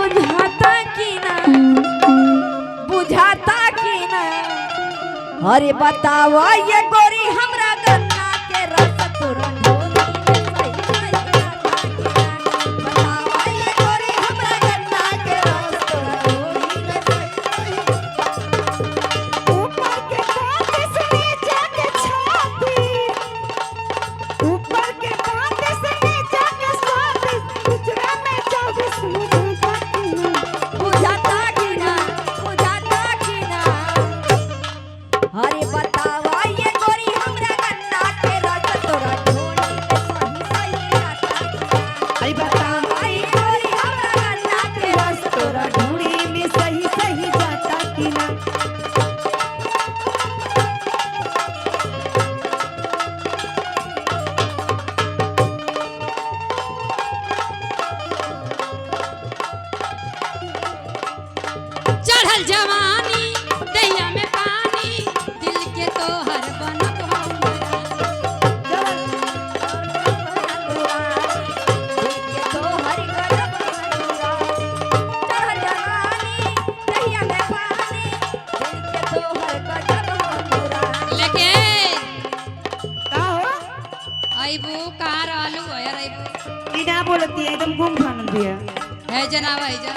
बुझाता कि ना, बुझाता कि ना। अरे बतावा ये गोरी हमरा गन्ना के रस तोरा ढोली में सही सही जाता कि ना। बतावा ये गोरी हमरा गन्ना के रस तोरा ढोली में सही सही। ऊपर के बात से नीचे के छाती, ऊपर के बात से नीचे के छाती, गुजरा में 24 बुझाता कि ना, बुझाता कि ना। अरे बतावा ये गोरी हमरा गन्ना के रस तोरा ढोली में सही सही जाता कि ना। आई बतावा बतावा ये गोरी हमरा गन्ना के रस तोरा ढूंढी में सही सही जाता कि ना। चढ़ल जवानी दहिया में पानी, दिल के तो हर बनब हमरा। लेके का हो अइबू कहाँ रहलू यार अइबू ई ना बोलती है एकदम घूम फान दिया। है जन आवाई जा,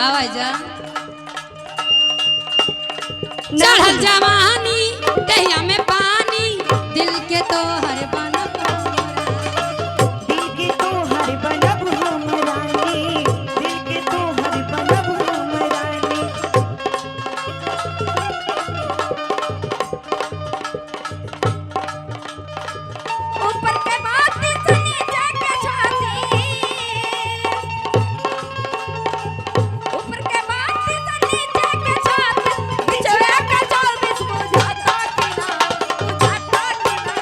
आवाई जा। चढ़ल जवानी दहिया में पानी, दिल के तो हर बनब हमरा। दिल के तो हर बनब हम रानी, दिल के तो हर बनब हम रानी। ऊपर के बात से नीचे के छाती, ऊपर के बात से नीचे के छाती, बिछड़ा का 24 बुझाता कि ना, बुझाता कि ना,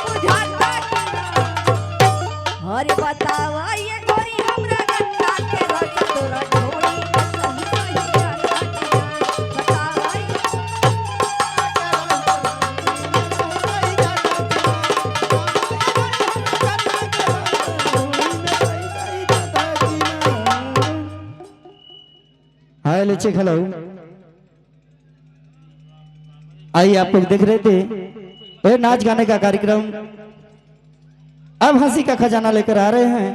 बुझाता कि ना। अरे बतावा ये गोरी हमरा गन्ना के रस तोरा ढोली में सही सही जाता कि ना। बतावा ये हाय लेचे हेलो। आइए आप लोग देख रहे थे ये नाच गाने का कार्यक्रम। अब हंसी का खजाना लेकर आ रहे हैं